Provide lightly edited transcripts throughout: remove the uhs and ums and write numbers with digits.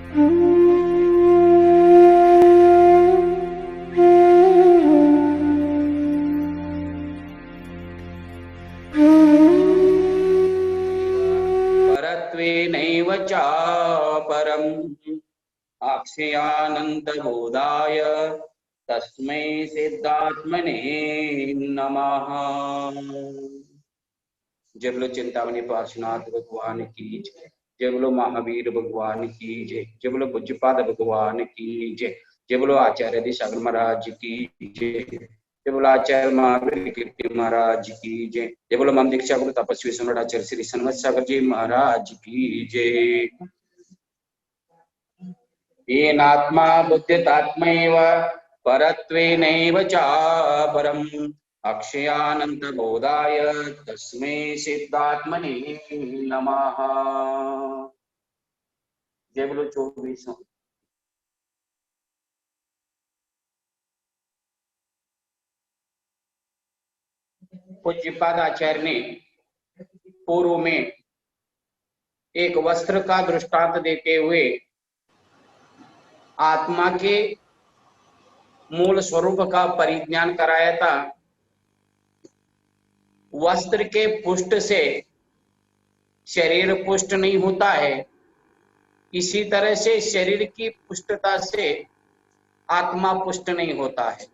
परत्वेनैव चापरम् अक्षयानन्तबोधाय तस्मै सिद्धात्मने नमः। जय बोलो चिंतामणि पार्श्वनाथ भगवान की जय। जय बोलो महावीर भगवान की जय। जय बोलो पूज्यपाद भगवान की जय। जय बोलो आचार्य दिशागर महाराज की जय। जय बोलो आचार्य महावीर कीर्ति महाराज की जय। जय बोलो मम दीक्षा गुरु तपस्वी सम्राट आचार्य श्री सन्मत सागर जी महाराज की जय। येनात्मा बुद्धितात्मैव परत्वेनैव चापरम् अक्षयानन्तबोधाय तस्मै सिद्धात्मने नमः। जय बोलो 24। पूज्यपाद आचार्य ने पूर्व में एक वस्त्र का दृष्टांत देते हुए आत्मा के मूल स्वरूप का परिज्ञान कराया था। वस्त्र के पुष्ट से शरीर पुष्ट नहीं होता है, इसी तरह से शरीर की पुष्टता से आत्मा पुष्ट नहीं होता है।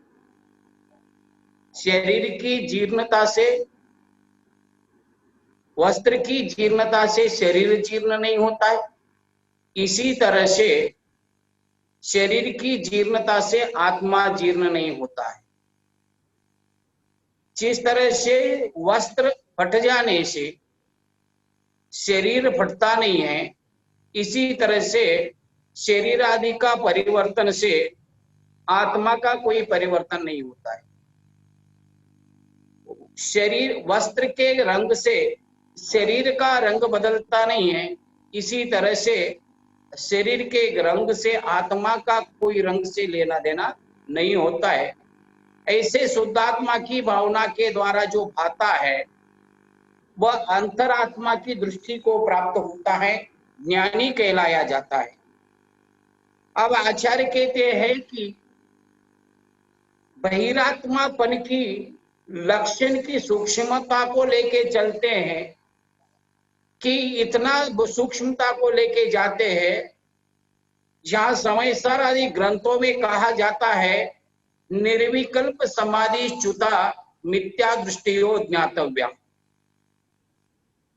शरीर की जीर्णता से, वस्त्र की जीर्णता से शरीर जीर्ण नहीं होता है, इसी तरह से शरीर की जीर्णता से आत्मा जीर्ण नहीं होता है। जिस तरह से वस्त्र फट जाने से शरीर फटता नहीं है, इसी तरह से शरीर आदि का परिवर्तन से आत्मा का कोई परिवर्तन नहीं होता है। शरीर वस्त्र के रंग से शरीर का रंग बदलता नहीं है, इसी तरह से शरीर के रंग से आत्मा का कोई रंग से लेना देना नहीं होता है। ऐसे शुद्धात्मा की भावना के द्वारा जो भाता है वह अंतरात्मा की दृष्टि को प्राप्त होता है, ज्ञानी कहलाया जाता है। अब आचार्य कहते हैं कि बहिरात्मापन की लक्षण की सूक्ष्मता को लेके चलते हैं कि इतना सूक्ष्मता को लेके जाते हैं जहां समयसर आदि ग्रंथों में कहा जाता है निर्विकल्प समाधि च्युता मिथ्या दृष्टियो ज्ञातव्या।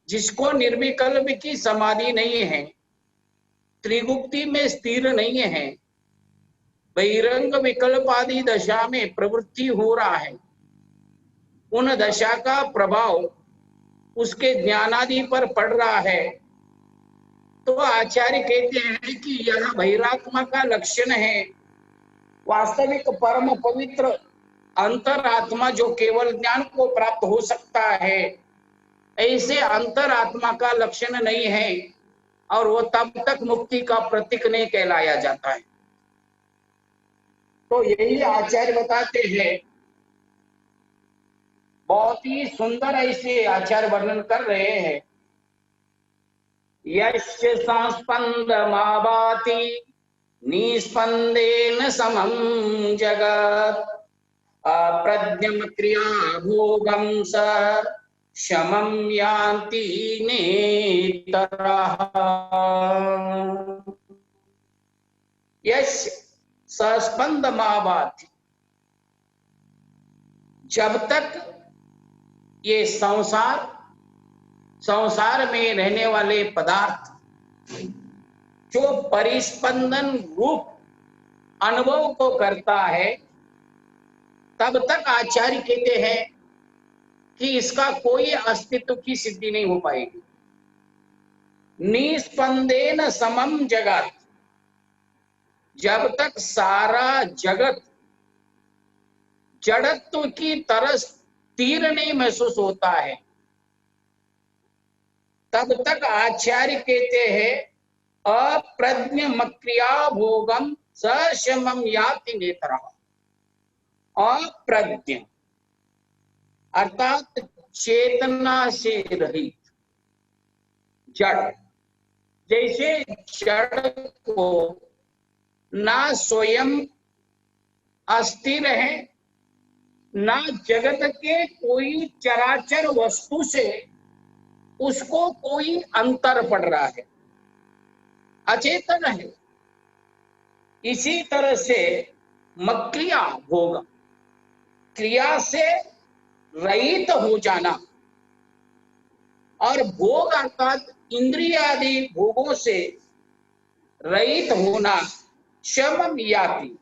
जिसको निर्विकल्प की समाधि नहीं है, त्रिगुप्ति में स्थिर नहीं है, बहिरंग विकल्प आदि दशा में प्रवृत्ति हो रहा है, उन दशा का प्रभाव उसके ज्ञानादि पर पड़ रहा है, तो आचार्य कहते हैं कि यह बहिरात्मा का लक्षण है। वास्तविक परम पवित्र अंतरात्मा जो केवल ज्ञान को प्राप्त हो सकता है, ऐसे अंतरात्मा का लक्षण नहीं है और वो तब तक मुक्ति का प्रतीक नहीं कहलाया जाता है। तो यही आचार्य बताते हैं। बहुत ही सुंदर ऐसे आचार्य वर्णन कर रहे हैं। यस्य संस्पंदमाभाति निस्पंदेन समं जगत् अप्रज्ञम क्रिया भोगं स शमं यान्ति नेतरः। यस्य संस्पंदमाभाति, जब तक ये संसार में रहने वाले पदार्थ जो परिस्पंदन रूप अनुभव को करता है, तब तक आचार्य कहते हैं कि इसका कोई अस्तित्व की सिद्धि नहीं हो पाएगी। निस्पंदेन समम जगत, जब तक सारा जगत जड़त्व की तरह स्थिर नहीं महसूस होता है, तब तक आचार्य कहते हैं अप्रज्ञ मक्रिया भोगम सशमम याति नेतरः। अप्रज्ञ अर्थात चेतना से रहित जड़, जैसे जड़ को ना स्वयं अस्थिर है, ना जगत के कोई चराचर वस्तु से उसको कोई अंतर पड़ रहा है, अचेतन है। इसी तरह से मक्रिया भोग, क्रिया से रहित हो जाना, और भोग अर्थात इंद्रियादि भोगों से रहित होना, शम याति,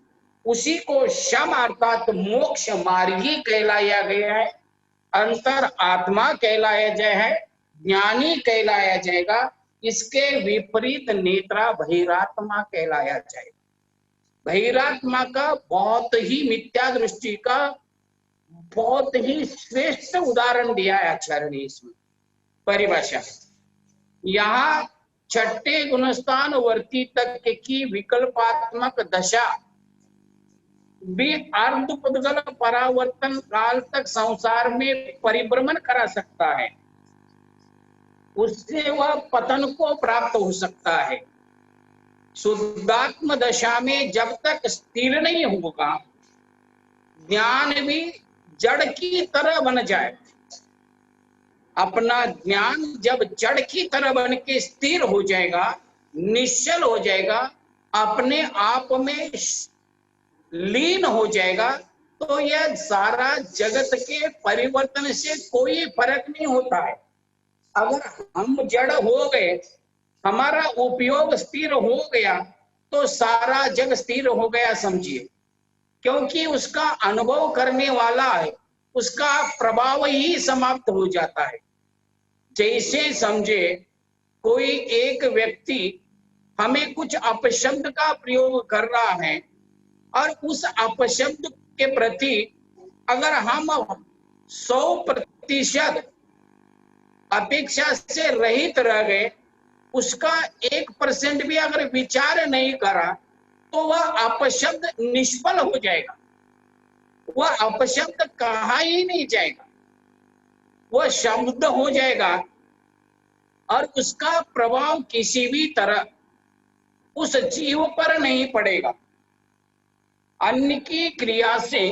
उसी को शम अर्थात मोक्ष मार्गी कहलाया गया है, अंतर आत्मा कहलाया जाए है, ज्ञानी कहलाया जाएगा। इसके विपरीत नेत्रा बहिरात्मा कहलाया जाएगा। बहिरात्मा का बहुत ही मिथ्या दृष्टि का बहुत ही श्रेष्ठ उदाहरण दिया है आचार्य ने इसमें परिभाषा। यहाँ छठे गुणस्थान वर्ती तक की विकल्पात्मक दशा भी अर्धपुद्गल परावर्तन काल तक संसार में परिभ्रमण करा सकता है, उससे वह पतन को प्राप्त हो सकता है। शुद्धात्म दशा में जब तक स्थिर नहीं होगा, ज्ञान भी जड़ की तरह बन जाए। अपना ज्ञान जब जड़ की तरह बन के स्थिर हो जाएगा, निश्चल हो जाएगा, अपने आप में लीन हो जाएगा, तो यह सारा जगत के परिवर्तन से कोई फर्क नहीं होता है। अगर हम जड़ हो गए, हमारा उपयोग स्थिर हो गया, तो सारा जग स्थिर हो गया समझिए, क्योंकि उसका अनुभव करने वाला है, उसका प्रभाव ही समाप्त हो जाता है। जैसे समझे कोई एक व्यक्ति हमें कुछ अपशब्द का प्रयोग कर रहा है, और उस अपशब्द के प्रति अगर हम 100% अपेक्षा से रहित रह गए, उसका 1% भी अगर विचार नहीं करा, तो वह अपशब्द निष्फल हो जाएगा, वह अपशब्द कहा ही नहीं जाएगा, वह शब्द हो जाएगा, और उसका प्रभाव किसी भी तरह उस जीव पर नहीं पड़ेगा। अन्य की क्रिया से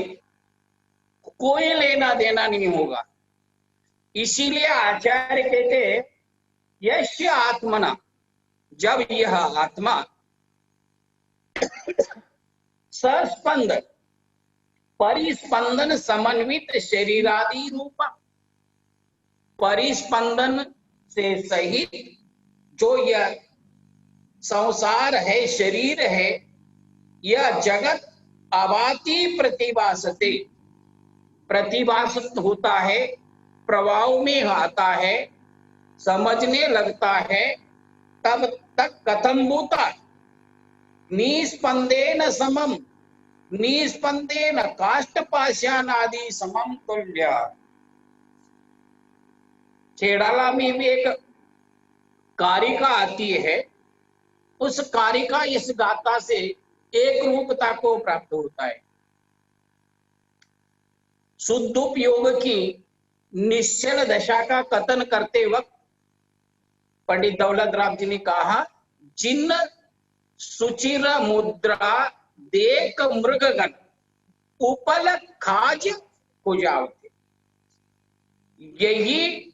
कोई लेना देना नहीं होगा। इसीलिए आचार्य कहते यस्य आत्मना, जब यह आत्मा सस्पंद परिस्पंदन समन्वित शरीरादि रूपा, परिस्पंदन से सहित जो यह संसार है, शरीर है, यह जगत अभाति प्रतिभासते, प्रतिभासित होता है, प्रभाव में आता है, समझने लगता है, तब तक कथम भूता निस्पंदेन समम, निस्पंदेन काष्ठपाषाणादि समम तुल्य। छेड़ाला में भी एक कारिका आती है, उस कारिका इस गाथा से एक रूपता को प्राप्त होता है। शुद्ध उपयोग की निश्चल दशा का कथन करते वक्त पंडित दौलत राम जी ने कहा, जिन सुचिर मुद्रा देख मृगगण उपल खाज हो जाओगे। यही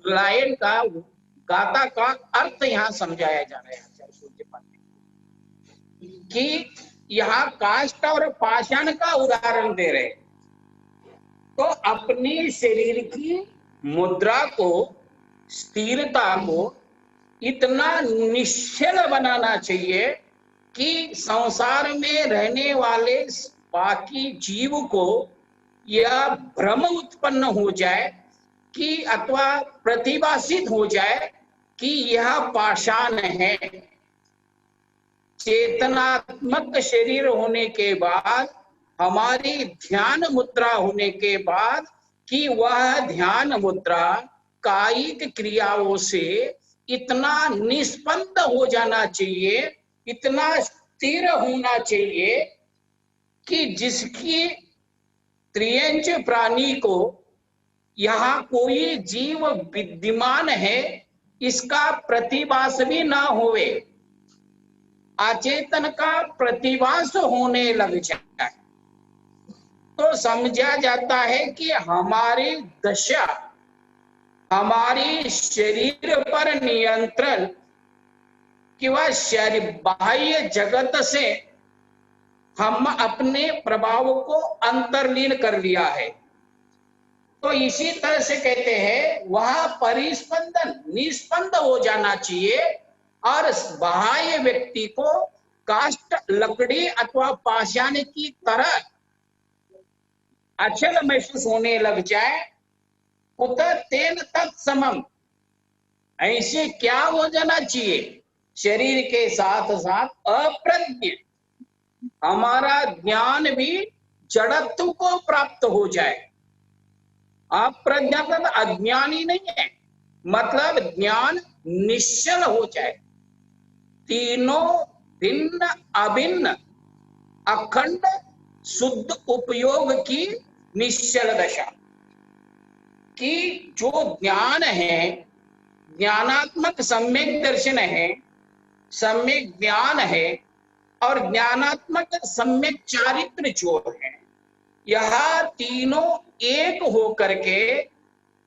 लाइन का गाथा का अर्थ यहाँ समझाया जा रहा है कि यहाँ काष्ठ और पाषाण का उदाहरण दे रहे। तो अपने शरीर की मुद्रा को, स्थिरता को इतना निश्चल बनाना चाहिए कि संसार में रहने वाले बाकी जीव को यह भ्रम उत्पन्न हो जाए कि अथवा प्रतिभासित हो जाए कि यह पाषाण है। चेतनात्मक शरीर होने के बाद, हमारी ध्यान मुद्रा होने के बाद, कि वह ध्यान मुद्रा कायिक क्रियाओं से इतना निष्पन्द हो जाना चाहिए, इतना स्थिर होना चाहिए कि जिसकी त्रियंच प्राणी को यहाँ कोई जीव विद्यमान है इसका प्रतिभास भी ना होवे, अचेतन का प्रतिभास होने लग जाए तो समझा जाता है कि हमारी दशा, हमारी शरीर पर नियंत्रण किंवा शरीर बाह्य जगत से हम अपने प्रभाव को अंतर्लीन कर लिया है। तो इसी तरह से कहते हैं वह परिस्पंदन निस्पंद हो जाना चाहिए और बाह्य व्यक्ति को काष्ठ, लकड़ी अथवा पाषाण की तरह अचल महसूस होने लग जाए। उत तेन तत्समम, ऐसे क्या हो जाना चाहिए, शरीर के साथ साथ अप्रज्ञ, हमारा ज्ञान भी जड़त्व को प्राप्त हो जाए। अप्रज्ञात अज्ञानी नहीं है, मतलब ज्ञान निश्चल हो जाए। तीनों भिन्न अभिन्न अखंड शुद्ध उपयोग की निश्चल दशा कि जो ज्ञान है, ज्ञानात्मक सम्यक दर्शन है, सम्यक ज्ञान है और ज्ञानात्मक सम्यक चारित्र जो है, यह तीनों एक हो करके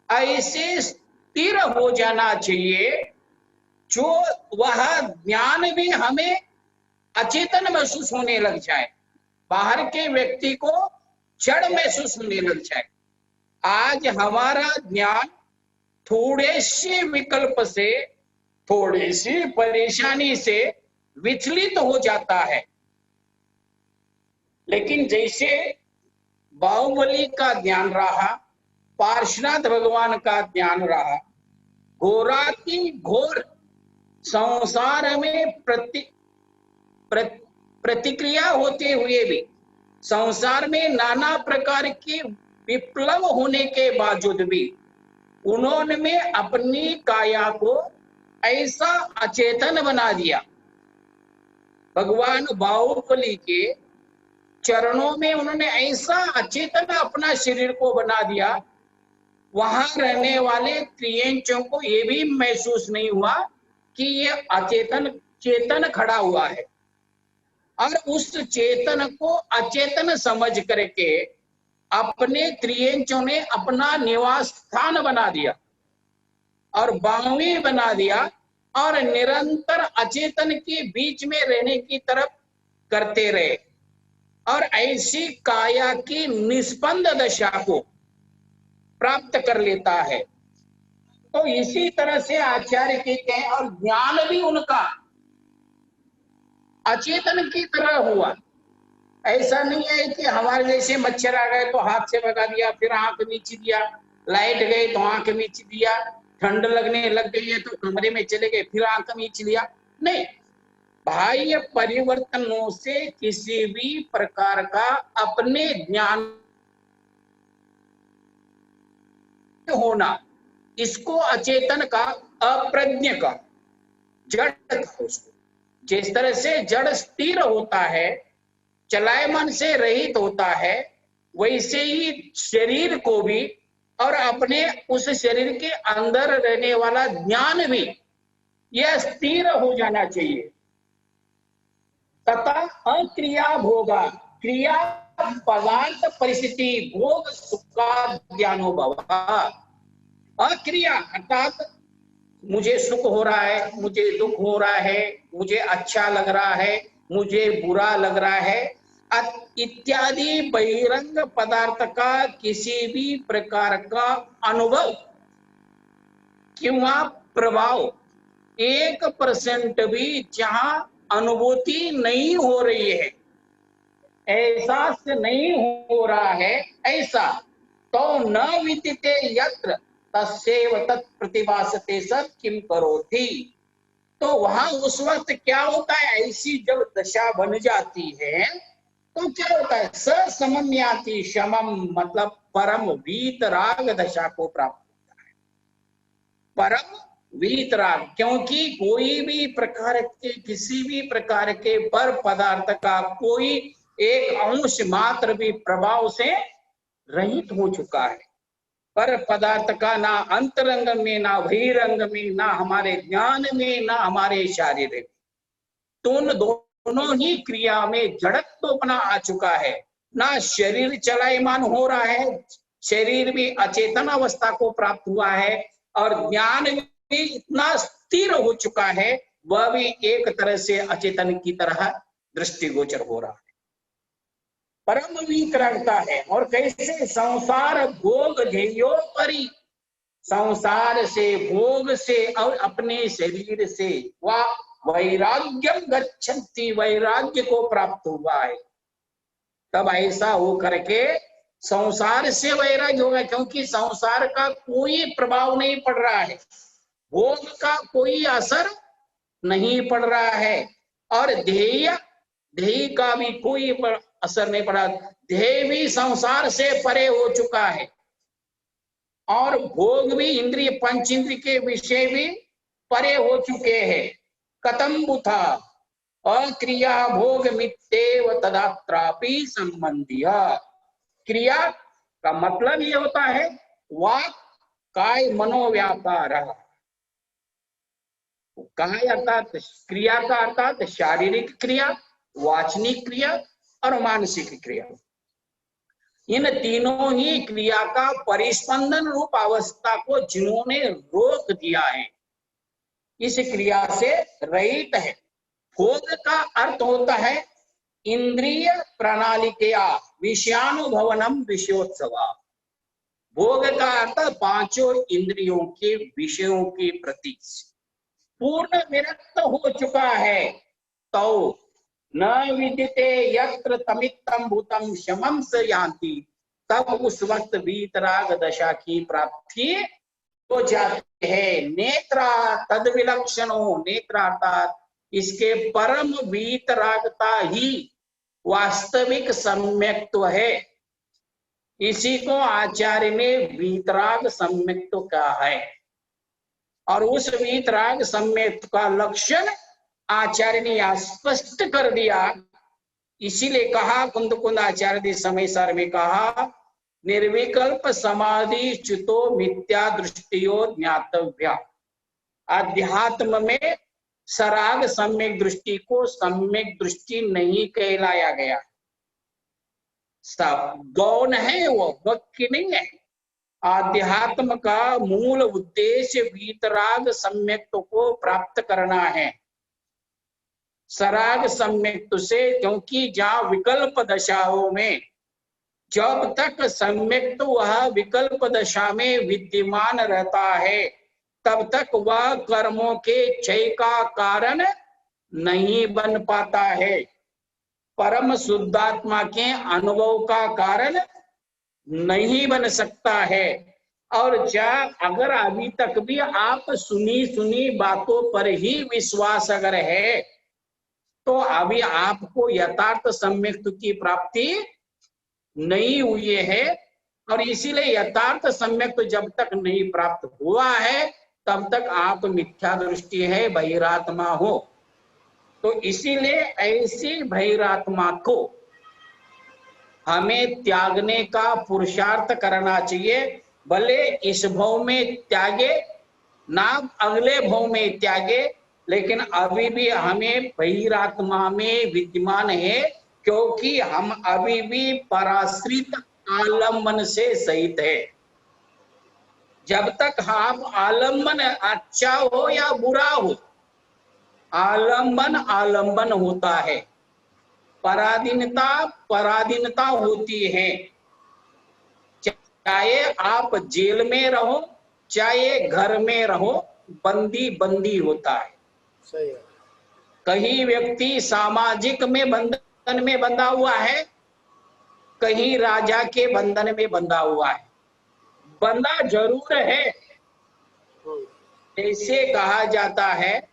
ऐसे स्थिर हो जाना चाहिए जो वह ज्ञान भी हमें अचेतन महसूस होने लग जाए, बाहर के व्यक्ति को जड़ महसूस होने लग जाए। आज हमारा ज्ञान थोड़े से विकल्प से, थोड़ी सी परेशानी से विचलित हो जाता है, लेकिन जैसे बाहुबली का ज्ञान रहा, पार्श्वनाथ भगवान का ज्ञान रहा, घोराती घोर संसार में प्रतिक्रिया होते हुए भी, संसार में नाना प्रकार के विप्लव होने के बावजूद भी उन्होंने अपनी काया को ऐसा अचेतन बना दिया। भगवान बाहुबली के चरणों में उन्होंने ऐसा अचेतन अपना शरीर को बना दिया, वहां रहने वाले त्रियंचों को यह भी महसूस नहीं हुआ कि ये अचेतन चेतन खड़ा हुआ है, और उस चेतन को अचेतन समझ करके अपने त्रियंचों ने अपना निवास स्थान बना दिया और बावी बना दिया और निरंतर अचेतन के बीच में रहने की तरफ करते रहे और ऐसी काया की निस्पंद दशा को प्राप्त कर लेता है। तो इसी तरह से आचार्य कहते हैं, और ज्ञान भी उनका अचेतन की तरह हुआ। ऐसा नहीं है कि हमारे जैसे मच्छर आ गए तो हाथ से भगा दिया, फिर आंख नीचे दिया, लाइट गई तो आंख नीचे दिया, ठंड लगने लग गई है तो कमरे में चले गए, फिर आंख नीचे दिया। नहीं, बाह्य परिवर्तनों से किसी भी प्रकार का अपने ज्ञान होना, इसको अचेतन का, अप्रज्ञ का, जड़ का। उसको जिस तरह से जड़ स्थिर होता है, चलायमान से रहित होता है, वैसे ही शरीर को भी और अपने उस शरीर के अंदर रहने वाला ज्ञान भी यह स्थिर हो जाना चाहिए। तथा अक्रिया भोगा, क्रिया पदार्थ परिस्थिति भोग सुखाद्यानुभव, अक्रिया अर्थात मुझे सुख हो रहा है, मुझे दुख हो रहा है, मुझे अच्छा लग रहा है, मुझे बुरा लग रहा है इत्यादि बहिरंग पदार्थ का किसी भी प्रकार का अनुभव किंवा प्रभाव 1% भी जहां अनुभूति नहीं हो रही है, एहसास नहीं हो रहा है, ऐसा तो न विदिते यत्र तस्यैव तत्प्रतिभासते सत् किम करोति। तो वहां उस वक्त क्या होता है, ऐसी जब दशा बन जाती है तो क्या होता है, ससमन्याति शमम, मतलब परम वीतराग दशा को प्राप्त होता है। परम वीतराग, क्योंकि कोई भी प्रकार के, किसी भी प्रकार के पर पदार्थ का कोई एक अंश मात्र भी प्रभाव से रहित हो चुका है। पर पदार्थ का ना अंतरंग में, ना बहिरंग में, ना हमारे ज्ञान में, ना हमारे शारीर में। तो उन दोनों ही क्रिया में जड़त्व अपना आ चुका है। ना शरीर चलायमान हो रहा है, शरीर भी अचेतन अवस्था को प्राप्त हुआ है, और ज्ञान भी इतना स्थिर हो चुका है, वह भी एक तरह से अचेतन की तरह दृष्टिगोचर हो रहा है। परम वितरणता है। और कैसे? संसार भोग ध्येयोपरि, संसार से, भोग से और अपने शरीर से वह वैराग्यम गच्छन्ति, वैराग्य को प्राप्त हुआ है। तब ऐसा हो करके संसार से वैराग्य होगा, क्योंकि संसार का कोई प्रभाव नहीं पड़ रहा है, भोग का कोई असर नहीं पड़ रहा है, और ध्येय का भी कोई असर नहीं पड़ा। ध्येय भी संसार से परे हो चुका है, और भोग भी, इंद्रिय पंच इंद्रिय के विषय भी परे हो चुके हैं। कथम बुथा अक्रिया भोग मित्येव तदात्रापि संबंधिया। क्रिया का मतलब ये होता है वाक काय मनोव्यापार। काय अर्थात क्रिया का अर्थात शारीरिक क्रिया, वाचनिक क्रिया और मानसिक क्रिया। इन तीनों ही क्रिया का परिस्पंदन रूप अवस्था को जिन्होंने रोक दिया है, इस क्रिया से रहित है। भोग का अर्थ होता है इंद्रिय प्रणाली के विषयानुभवनम विषयोत्सवा। भोग का अर्थ पांचों इंद्रियों के विषयों के प्रति पूर्ण विरक्त हो चुका है। तो न विदिते यत्र तमित्तम भूतम शमं स यान्ति, तब उस वक्त वीतराग दशा की प्राप्ति हो जाती है। नेत्रा तद विलक्षणो, नेत्रा अर्थात इसके परम वीतरागता ही वास्तविक सम्यक्त्व है। इसी को आचार्य ने वीतराग सम्यक्त्व कहा है, और उस वीतराग सम्यक्त्व का लक्षण आचार्य ने स्पष्ट कर दिया। इसीलिए कहा, कुंद कुंद आचार्य ने समय सार में कहा, निर्विकल्प समाधि च्युतो मिथ्या दृष्टियो ज्ञातव्या। अध्यात्म में सराग सम्यक दृष्टि को सम्यक दृष्टि नहीं कहलाया गया। सब गौण है, वो वाक्य नहीं है। आध्यात्म का मूल उद्देश्य वीतराग सम्यक्त्व को प्राप्त करना है, सराग सम्यक्त्व से। क्योंकि जहां विकल्प दशाओं में जब तक सम्यक्त्व वह विकल्प दशा में विद्यमान रहता है, तब तक वह कर्मों के क्षय का कारण नहीं बन पाता है, परम शुद्धात्मा के अनुभव का कारण नहीं बन सकता है। और अगर अभी तक भी आप सुनी सुनी बातों पर ही विश्वास अगर है, तो अभी आपको यथार्थ सम्यक्त्व की प्राप्ति नहीं हुई है। और इसीलिए यथार्थ सम्यक्त्व जब तक नहीं प्राप्त हुआ है, तब तक आप मिथ्या दृष्टि है, बहिरात्मा हो। तो इसीलिए ऐसी बहिरात्मा को हमें त्यागने का पुरुषार्थ करना चाहिए। भले इस भव में त्यागे, ना अगले भव में त्यागे, लेकिन अभी भी हमें बहिरात्मा में विद्यमान है, क्योंकि हम अभी भी पराश्रित आलम्बन से सहित है। जब तक आप आलम्बन अच्छा हो या बुरा हो, आलम्बन आलम्बन होता है, पराधीनता पराधीनता होती है। चाहे आप जेल में रहो, चाहे घर में रहो, बंदी बंदी होता है। सही है। कहीं व्यक्ति सामाजिक में बंधन में बंधा हुआ है, कहीं राजा के बंधन में बंधा हुआ है, बंधा जरूर है। ऐसे कहा जाता है,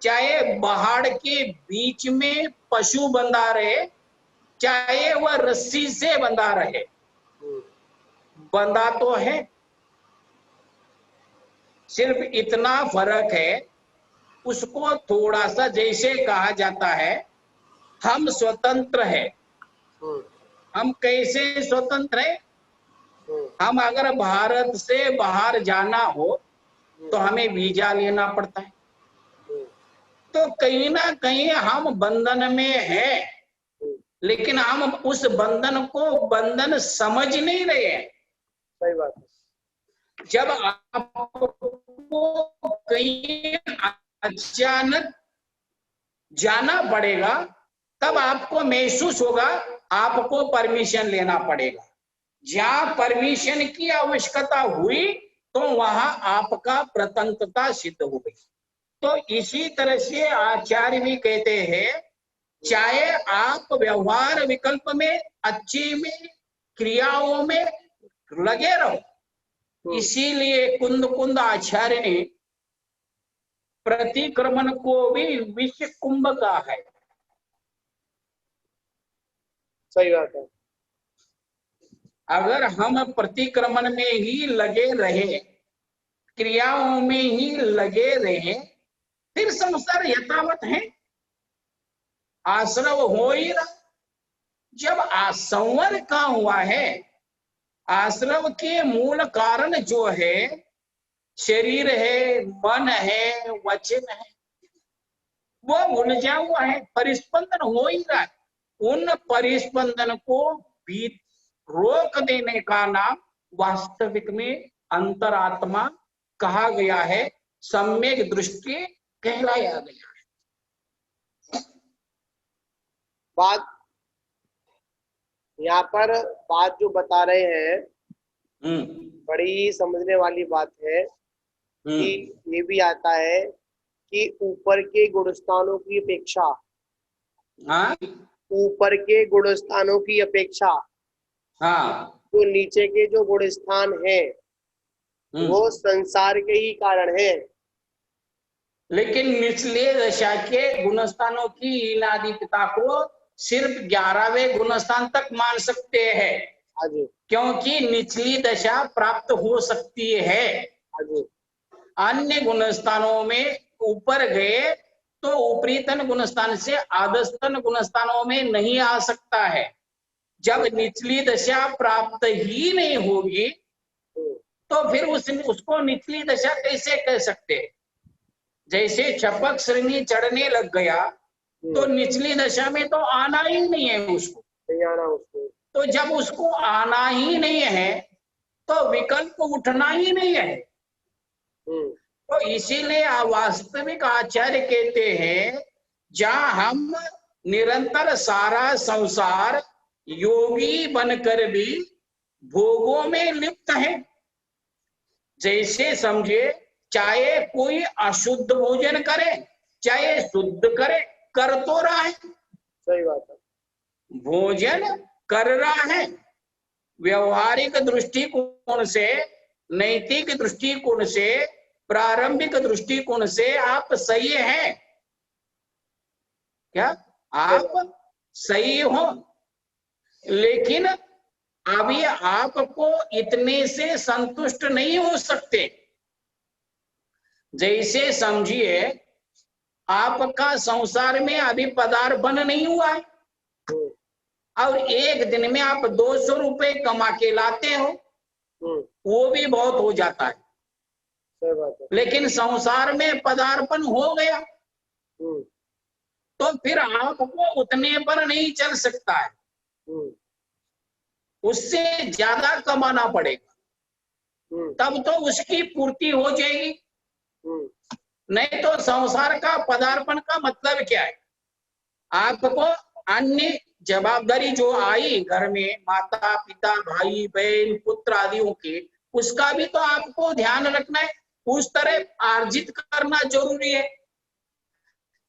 चाहे पहाड़ के बीच में पशु बंधा रहे, चाहे वह रस्सी से बंधा रहे, बंधा तो है। सिर्फ इतना फर्क है, उसको थोड़ा सा, जैसे कहा जाता है हम स्वतंत्र है। हम कैसे स्वतंत्र है? हम अगर भारत से बाहर जाना हो तो हमें वीजा लेना पड़ता है। तो कहीं ना कहीं हम बंधन में हैं, लेकिन हम उस बंधन को बंधन समझ नहीं रहे हैं। सही बात है। जब आपको कहीं अचानक जाना पड़ेगा तब आपको महसूस होगा आपको परमिशन लेना पड़ेगा। जहां परमिशन की आवश्यकता हुई तो वहां आपका प्रतंत्रता सिद्ध हो गई। तो इसी तरह से आचार्य भी कहते हैं, चाहे आप व्यवहार विकल्प में, अच्छी में, क्रियाओं में लगे रहो। इसीलिए कुंद कुंद आचार्य ने प्रतिक्रमण को भी विश्व कुंभ का है। सही बात है। अगर हम प्रतिक्रमण में ही लगे रहे, क्रियाओं में ही लगे रहे, फिर संसार यथावत है, आश्रव हो ही रहा। जब संवर का हुआ है, आश्रव के मूल कारण जो है शरीर है, मन है, वचन है, वो उलझा हुआ है, परिस्पंदन हो ही रहा है। उन परिस्पंदन को भी रोक देने का नाम वास्तविक में अंतरात्मा कहा गया है, सम्यक दृष्टि कहलाया गया है। बात यहाँ पर बात जो बता रहे हैं बड़ी समझने वाली बात है कि ये भी आता है कि ऊपर के गुणस्थानों की अपेक्षा, ऊपर के गुणस्थानों की अपेक्षा तो नीचे के जो गुणस्थान हैं वो संसार के ही कारण है। लेकिन निचले दशा के गुणस्थानों की इनादि पिता को सिर्फ 11वें गुणस्थान तक मान सकते हैं, क्योंकि निचली दशा प्राप्त हो सकती है। अन्य गुणस्थानों में ऊपर गए तो ऊपरीतन गुणस्थान से आदस्तन गुणस्थानों में नहीं आ सकता है। जब निचली दशा प्राप्त ही नहीं होगी तो फिर उसको निचली दशा कैसे कह सकते हैं? जैसे चपक श्रेणी चढ़ने लग गया तो निचली दशा में तो आना ही नहीं है उसको, तो जब उसको आना ही नहीं है तो विकल्प उठना ही नहीं है। तो इसीलिए वास्तविक आचार्य कहते हैं, जहां हम निरंतर सारा संसार योगी बनकर भी भोगों में लिप्त है। जैसे समझे, चाहे कोई अशुद्ध भोजन करे चाहे शुद्ध करे, कर तो रहा है। सही बात है। भोजन कर रहा है। व्यवहारिक दृष्टिकोण से, नैतिक दृष्टिकोण से, प्रारंभिक दृष्टिकोण से आप सही हैं। क्या आप सही हो? लेकिन अभी आपको इतने से संतुष्ट नहीं हो सकते। जैसे समझिए, आपका संसार में अभी पदार्पण नहीं हुआ है और एक दिन में आप 200 रुपए कमा के लाते हो, वो भी बहुत हो जाता है। लेकिन संसार में पदार्पण हो गया तो फिर आपको उतने पर नहीं चल सकता है, उससे ज्यादा कमाना पड़ेगा, तब तो उसकी पूर्ति हो जाएगी। नहीं तो संसार का पदार्पण का मतलब क्या है? आपको अन्य जवाबदारी जो आई घर में, माता पिता भाई बहन पुत्र आदियों के, उसका भी तो आपको ध्यान रखना है, उस तरह अर्जित करना जरूरी है।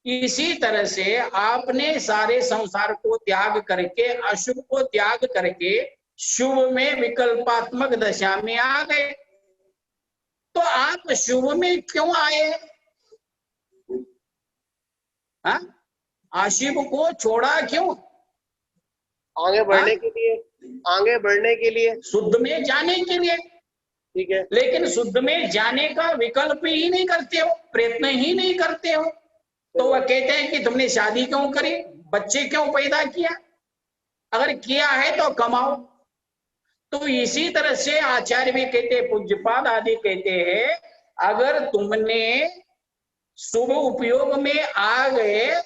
इसी तरह से आपने सारे संसार को त्याग करके, अशुभ को त्याग करके शुभ में विकल्पात्मक दशा में आ गए। तो आप शुभ में क्यों आए? अशुभ को छोड़ा क्यों? आगे बढ़ने के लिए, आगे बढ़ने के लिए, शुद्ध में जाने के लिए। ठीक है, लेकिन शुद्ध में जाने का विकल्प ही नहीं करते हो, प्रयत्न ही नहीं करते हो। तो वह कहते हैं कि तुमने शादी क्यों करी, बच्चे क्यों पैदा किया? अगर किया है तो कमाओ, तो इसी तरह से आचार्य भी कहते हैं, पूज्यपाद आदि कहते हैं, अगर तुमने शुभ उपयोग में आ गए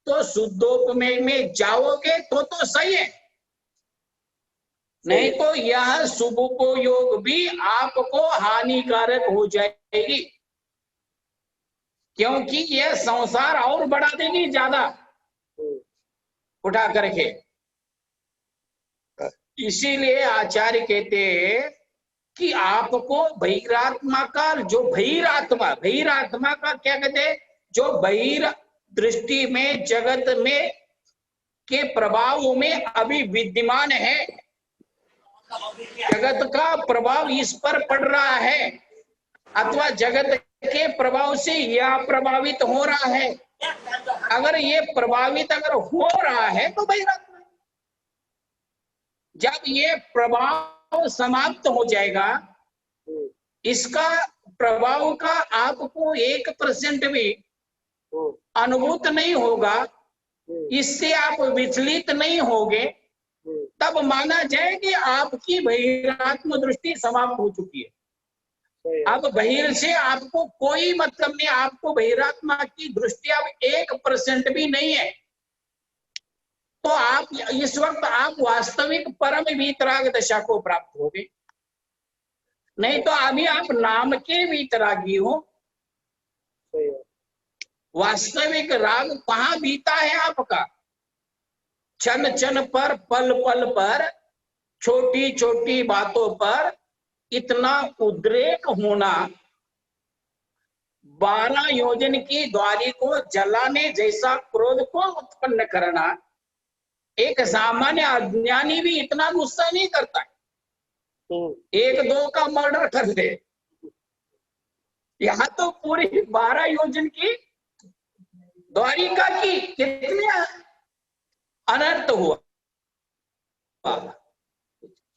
तो शुद्धोपयोग में जाओगे तो सही है, नहीं तो यह शुभ उपयोग भी आपको हानिकारक हो जाएगी, क्योंकि यह संसार और बढ़ा देगी ज्यादा उठा करके। इसीलिए आचार्य कहते हैं कि आपको बहिरात्मा का, जो बहिरात्मा का क्या कहते हैं, जो बहिर दृष्टि में जगत में के प्रभाव में अभी विद्यमान है, जगत का प्रभाव इस पर पड़ रहा है, अथवा जगत के प्रभाव से यह प्रभावित हो रहा है। अगर ये प्रभावित अगर हो रहा है तो बहिरात्मा, जब ये प्रभाव समाप्त हो जाएगा, इसका प्रभाव का आपको 1% भी अनुभूत नहीं होगा, इससे आप विचलित नहीं होगे, तब माना जाए कि आपकी बहिरात्म दृष्टि समाप्त हो चुकी है। अब बहिर से आपको कोई मतलब नहीं, आपको बहिरात्मा की दृष्टि अब 1% भी नहीं है, तो आप इस वक्त आप वास्तविक परम वीतराग दशा को प्राप्त होगे। नहीं तो अभी आप नाम के वीतरागी हो, वास्तविक राग कहाँ बीता है आपका? क्षण क्षण पर, पल पल पर, छोटी छोटी बातों पर इतना उद्रेक होना, 12 योजन की द्वारी को जलाने जैसा क्रोध को उत्पन्न करना, एक सामान्य अज्ञानी भी इतना गुस्सा नहीं करता है। 1-2 का मर्डर कर दे, यहाँ तो पूरी 12 योजन की द्वारिका की कितने अनर्थ हुआ।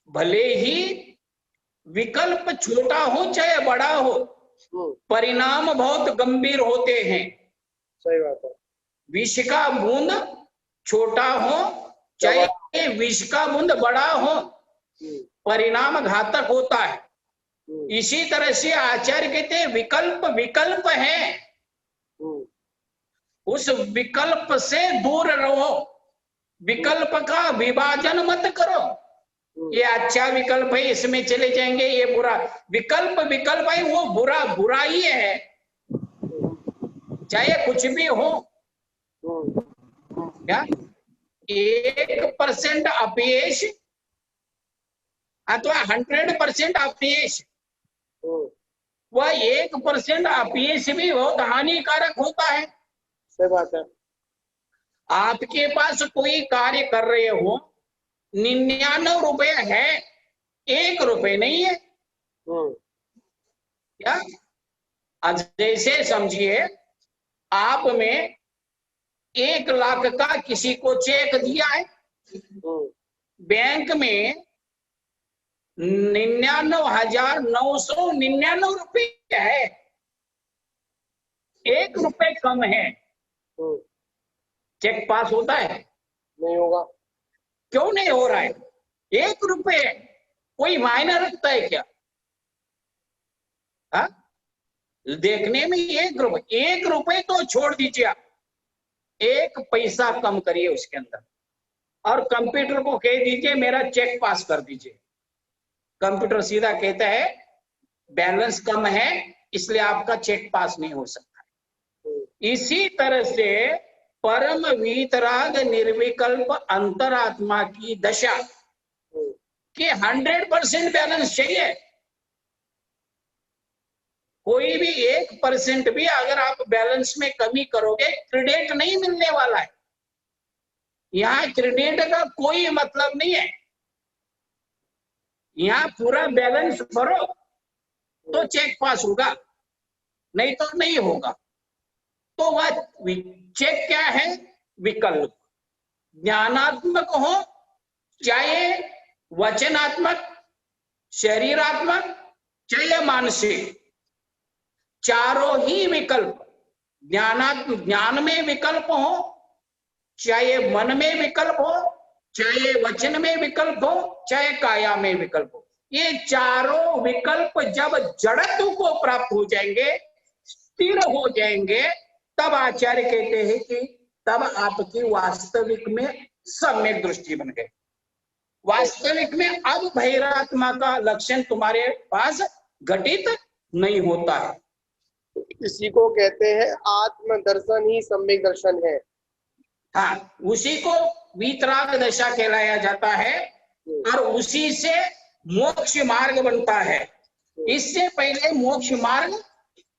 भले ही विकल्प छोटा हो चाहे बड़ा हो, परिणाम बहुत गंभीर होते हैं। सही बात है। विष का बूंद छोटा हो चाहे विष का बूंद बड़ा हो, परिणाम घातक होता है। इसी तरह से आचार्य कहते हैं विकल्प विकल्प है, उस विकल्प से दूर रहो, विकल्प का विभाजन मत करो। ये अच्छा विकल्प है इसमें चले जाएंगे, ये बुरा विकल्प है, वो बुरा ही है, चाहे कुछ भी हो। क्या 1% अपयश अथवा 100% अपयश, वह 1% अपयश भी बहुत हानिकारक होता है। सही बात है। आपके पास कोई कार्य कर रहे हो, 99 रुपए है, 1 रुपए नहीं है। क्या जैसे समझिए आप में 1 लाख का किसी को चेक दिया है, बैंक में 99,999 रुपए है, 1 रुपए कम है, चेक पास होता है? नहीं होगा। क्यों नहीं हो रहा है? 1 रुपए कोई मायने रखता है क्या? हा? देखने में 1 रुपए तो छोड़ दीजिए, आप 1 पैसा कम करिए उसके अंदर, और कंप्यूटर को कह दीजिए मेरा चेक पास कर दीजिए। कंप्यूटर सीधा कहता है बैलेंस कम है इसलिए आपका चेक पास नहीं हो सकता। इसी तरह से परम वीतराग निर्विकल्प अंतरात्मा की दशा के 100% बैलेंस चाहिए। कोई भी 1% भी अगर आप बैलेंस में कमी करोगे, क्रेडिट नहीं मिलने वाला है। यहाँ क्रेडिट का कोई मतलब नहीं है, यहाँ पूरा बैलेंस भरो तो चेक पास होगा, नहीं तो नहीं होगा। तो वह चेक क्या है? विकल्प, ज्ञानात्मक हो चाहे वचनात्मक, शरीरात्मक चाहे मानसिक, चारों ही विकल्प, ज्ञान में विकल्प हो चाहे मन में विकल्प हो चाहे वचन में विकल्प हो, चाहे काया में विकल्प हो, ये चारों विकल्प जब जड़त्व को प्राप्त हो जाएंगे, स्थिर हो जाएंगे, तब आचार्य कहते हैं कि तब आपकी वास्तविक में सम्यक दृष्टि बन गई। वास्तविक में अब बहिरात्मा का लक्षण तुम्हारे पास घटित नहीं होता है। इसी को कहते हैं आत्म दर्शन ही सम्यक दर्शन है। हाँ, उसी को वीतराग दशा कहलाया जाता है और उसी से मोक्ष मार्ग बनता है। इससे पहले मोक्ष मार्ग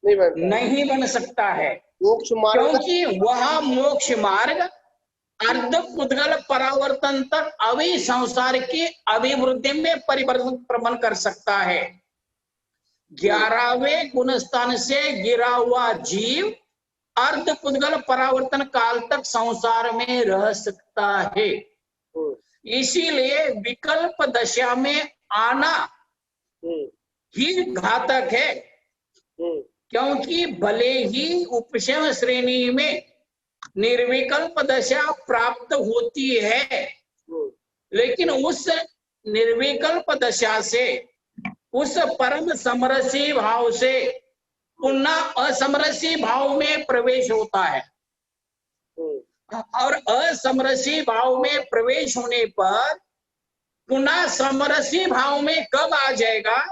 नहीं बन सकता है, मोक्ष मार्ग, क्योंकि वह मोक्ष मार्ग अर्ध पुद्गल परावर्तन तक अभी संसार की अभिवृद्धि में परिवर्तन कर सकता है। 11वें गुण स्थान से गिरा हुआ जीव अर्ध पुद्गल परावर्तन काल तक संसार में रह सकता है। इसीलिए विकल्प दशा में आना ही घातक है, क्योंकि भले ही उपशम श्रेणी में निर्विकल्प दशा प्राप्त होती है, लेकिन उस निर्विकल्प दशा से, उस परम समरसी भाव से पुनः असमरसी भाव में प्रवेश होता है। और असमरसी भाव में प्रवेश होने पर पुनः समरसी भाव में कब आ जाएगा,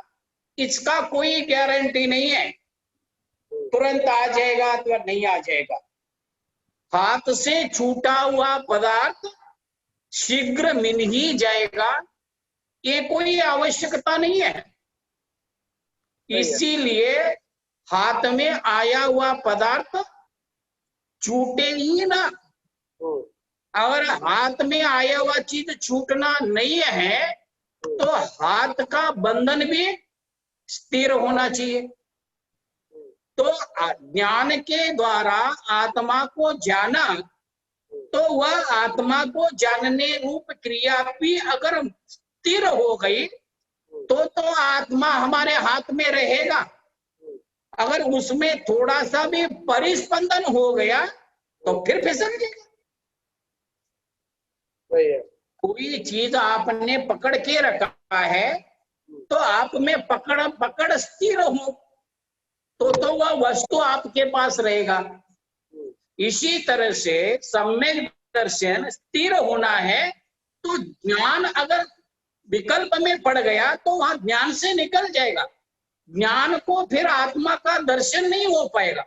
इसका कोई गारंटी नहीं है। तुरंत आ जाएगा अथवा नहीं आ जाएगा। हाथ से छूटा हुआ पदार्थ शीघ्र मिल ही जाएगा, ये कोई आवश्यकता नहीं है। इसीलिए हाथ में आया हुआ पदार्थ छूटे ही ना। अगर हाथ में आया हुआ चीज छूटना नहीं है तो हाथ का बंधन भी स्थिर होना चाहिए। तो ज्ञान के द्वारा आत्मा को जाना, तो वह आत्मा को जानने रूप क्रिया भी अगर स्थिर हो गई तो आत्मा हमारे हाथ में रहेगा। अगर उसमें थोड़ा सा भी परिस्पंदन हो गया तो फिर फिसल जाएगा। कोई चीज आपने पकड़ के रखा है तो आप में पकड़ स्थिर हो तो वह वस्तु आपके पास रहेगा। इसी तरह से सम्यक दर्शन स्थिर होना है, तो ज्ञान अगर विकल्प में पड़ गया तो वहां ज्ञान से निकल जाएगा। ज्ञान को फिर आत्मा का दर्शन नहीं हो पाएगा,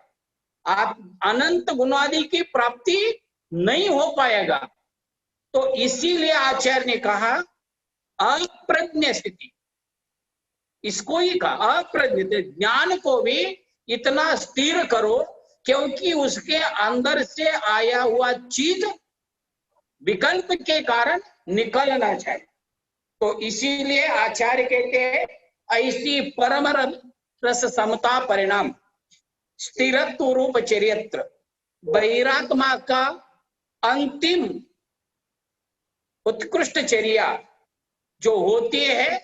अनंत गुणादि की प्राप्ति नहीं हो पाएगा। तो इसीलिए आचार्य ने कहा अप्रज्ञ स्थिति, इसको ही कहा अप्रज्ञ। ज्ञान को भी इतना स्थिर करो क्योंकि उसके अंदर से आया हुआ चीज विकल्प के कारण निकल ना जाए। तो इसीलिए आचार्य कहते हैं ऐसी परम रस समता परिणाम स्थिरत्व रूप चरित्र बहिरात्मा का अंतिम उत्कृष्ट चर्या जो होती है,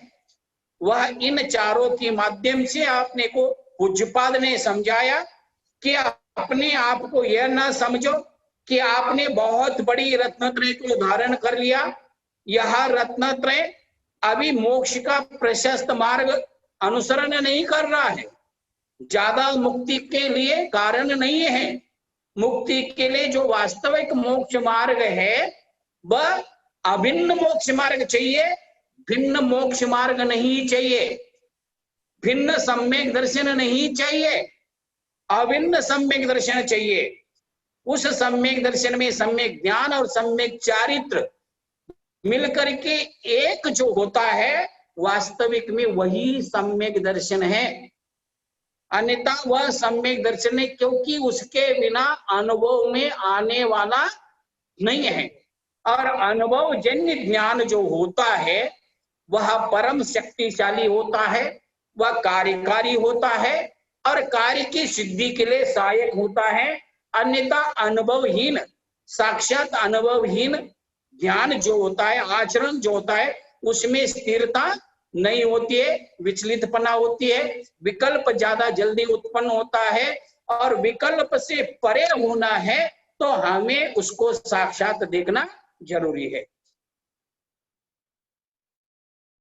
वह इन चारों के माध्यम से आपने को पूज्यपाद ने समझाया कि अपने आप को यह ना समझो कि आपने बहुत बड़ी रत्नत्रय को धारण कर लिया। यह रत्नत्रय अभी मोक्ष का प्रशस्त मार्ग अनुसरण नहीं कर रहा है, ज्यादा मुक्ति के लिए कारण नहीं है। मुक्ति के लिए जो वास्तविक मोक्ष मार्ग है वह अभिन्न मोक्ष मार्ग चाहिए, भिन्न मोक्ष मार्ग नहीं चाहिए, भिन्न सम्यक दर्शन नहीं चाहिए, अभिन्न सम्यक दर्शन चाहिए। उस सम्यक दर्शन में सम्यक ज्ञान और सम्यक चारित्र मिलकर के एक जो होता है, वास्तविक में वही सम्यक दर्शन है। अन्यथा वह सम्यक दर्शन है, क्योंकि उसके बिना अनुभव में आने वाला नहीं है। और अनुभव जन्य ज्ञान जो होता है वह परम शक्तिशाली होता है, वह कार्यकारी होता है और कार्य की सिद्धि के लिए सहायक होता है। अन्यथा अनुभवहीन, साक्षात अनुभवहीन ज्ञान जो होता है, आचरण जो होता है, उसमें स्थिरता नहीं होती है, विचलितपना होती है, विकल्प ज्यादा जल्दी उत्पन्न होता है। और विकल्प से परे होना है तो हमें उसको साक्षात देखना जरूरी है।